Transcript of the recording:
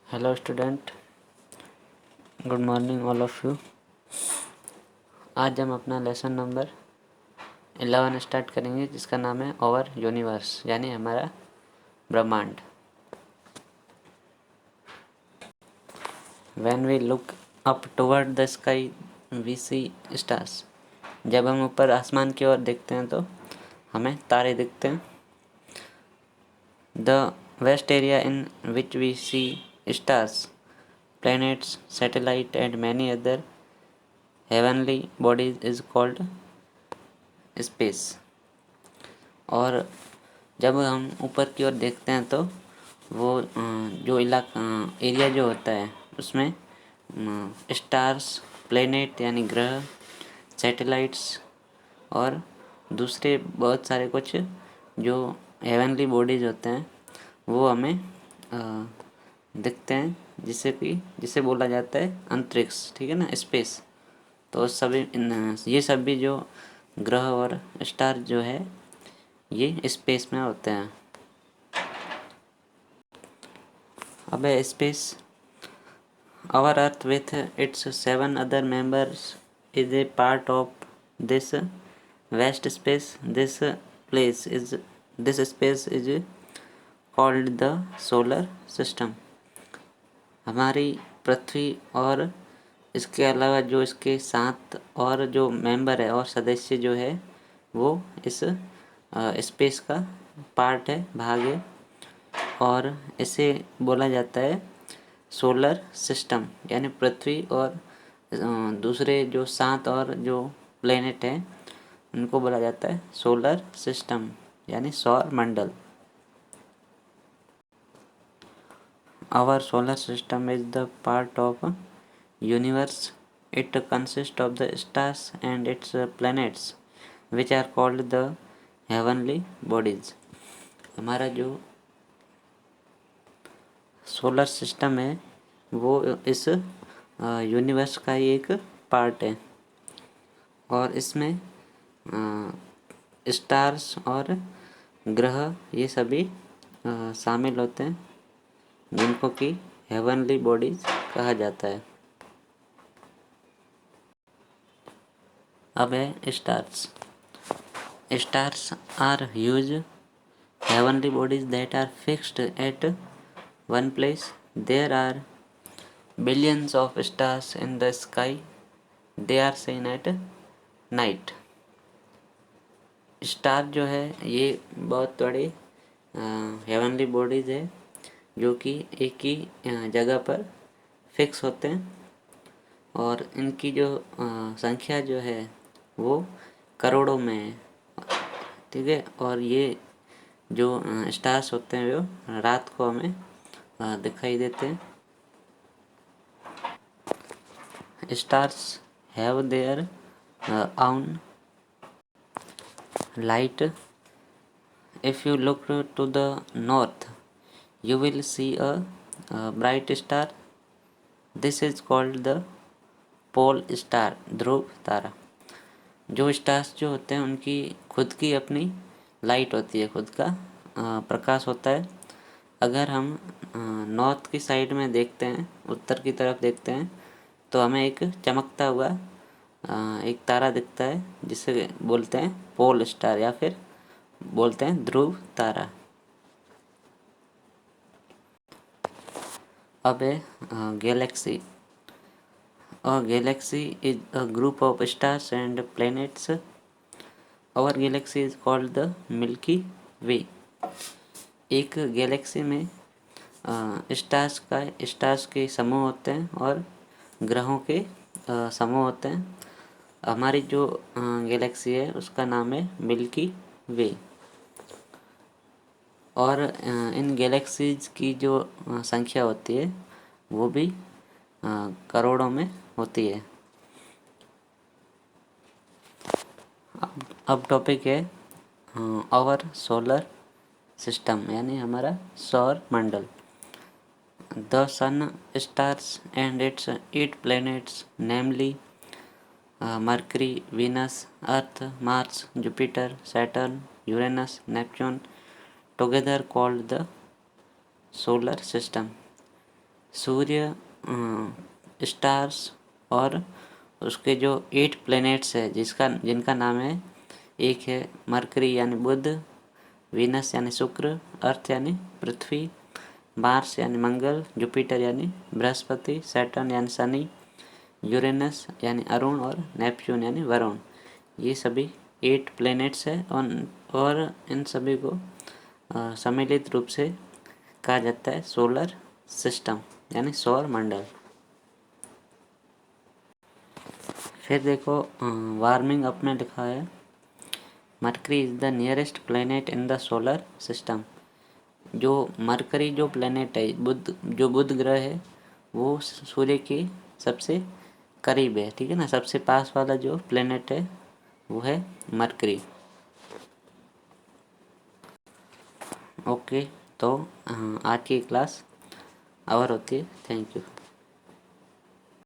Hello student, good morning all of you. आज हम अपना लेसन नंबर 11 स्टार्ट करेंगे, जिसका नाम है आवर यूनिवर्स, यानी हमारा ब्रह्मांड। When we look up toward the sky we see stars. जब हम ऊपर आसमान की ओर देखते हैं तो हमें तारे दिखते हैं। The vast area in which we see stars, planets, satellite and many other heavenly bodies is called space। और जब हम ऊपर की ओर देखते हैं तो वो जो इलाका एरिया जो होता है उसमें स्टार्स, प्लेनेट यानी ग्रह, सैटेलाइट्स और दूसरे बहुत सारे कुछ जो हेवनली बॉडीज होते हैं वो हमें दिखते हैं, जिसे बोला जाता है अंतरिक्ष। ठीक है ना, स्पेस। तो सभी ये सभी जो ग्रह और स्टार जो है ये स्पेस में होते हैं। अब space, our earth with its 7 other members is a part of this vast space. This space is called the solar system. हमारी पृथ्वी और इसके अलावा जो इसके 7 और जो मेंबर है और सदस्य जो है वो इस स्पेस का पार्ट है, भाग है, और इसे बोला जाता है सोलर सिस्टम। यानी पृथ्वी और दूसरे जो 7 और जो प्लेनेट हैं उनको बोला जाता है सोलर सिस्टम, यानी सौर मंडल। Our solar system is the part of universe. It consists of the stars and its planets, which are called the heavenly bodies। हमारा जो सोलर सिस्टम है वो इस यूनिवर्स का ही एक पार्ट है, और इसमें स्टार्स और ग्रह ये सभी शामिल होते हैं, जिनको कि हेवनली बॉडीज कहा जाता है। अब है stars. Stars are huge heavenly bodies that are fixed at one place. There are billions of stars in the sky. They are seen at night। Star जो है ये बहुत बड़े हेवनली बॉडीज है जो कि एक ही जगह पर फिक्स होते हैं, और इनकी जो संख्या जो है वो करोड़ों में है। ठीक है, और ये जो स्टार्स होते हैं वो रात को हमें दिखाई देते हैं। Stars have their own light. If you look to the north you will see a bright star. This is called the pole star, ध्रुव तारा। जो स्टार्स जो होते हैं उनकी खुद की अपनी लाइट होती है, खुद का प्रकाश होता है। अगर हम नॉर्थ की साइड में देखते हैं, उत्तर की तरफ देखते हैं, तो हमें एक चमकता हुआ एक तारा दिखता है, जिसे बोलते हैं पोल स्टार या फिर बोलते हैं ध्रुव तारा। अब है Galaxy. A galaxy is a group of stars and planets. Our galaxy is called the Milky Way। एक गैलेक्सी में स्टार्स के समूह होते हैं और ग्रहों के समूह होते हैं। हमारी जो गैलेक्सी है उसका नाम है मिल्की वे, और इन गैलेक्सीज की जो संख्या होती है वो भी करोड़ों में होती है। अब टॉपिक है आवर सोलर सिस्टम, यानी हमारा सौर मंडल। The sun, stars and its 8 planets namely Mercury, Venus, Earth, Mars, Jupiter, Saturn, Uranus, Neptune, together called the solar system. सूर्य, स्टार्स और उसके जो 8 प्लैनेट्स है जिनका नाम है, एक है मरकरी यानी बुध, वीनस यानी शुक्र, अर्थ यानी पृथ्वी, मार्स यानी मंगल, जुपिटर यानी बृहस्पति, सैटर्न यानी शनि, यूरेनस यानी अरुण और नेपच्यून यानी वरुण। ये सभी 8 प्लैनेट्स है और इन सभी को सम्मिलित रूप से कहा जाता है सोलर सिस्टम यानी सौर मंडल। फिर देखो वार्मिंग अप में लिखा है mercury is the nearest planet in the solar system. जो मरकरी जो प्लैनेट है, बुध ग्रह है, वो सूर्य के सबसे करीब है, ठीक है ना। सबसे पास वाला जो प्लैनेट है वो है मरकरी। ओके, तो आज की क्लास ओवर होती है। Thank you.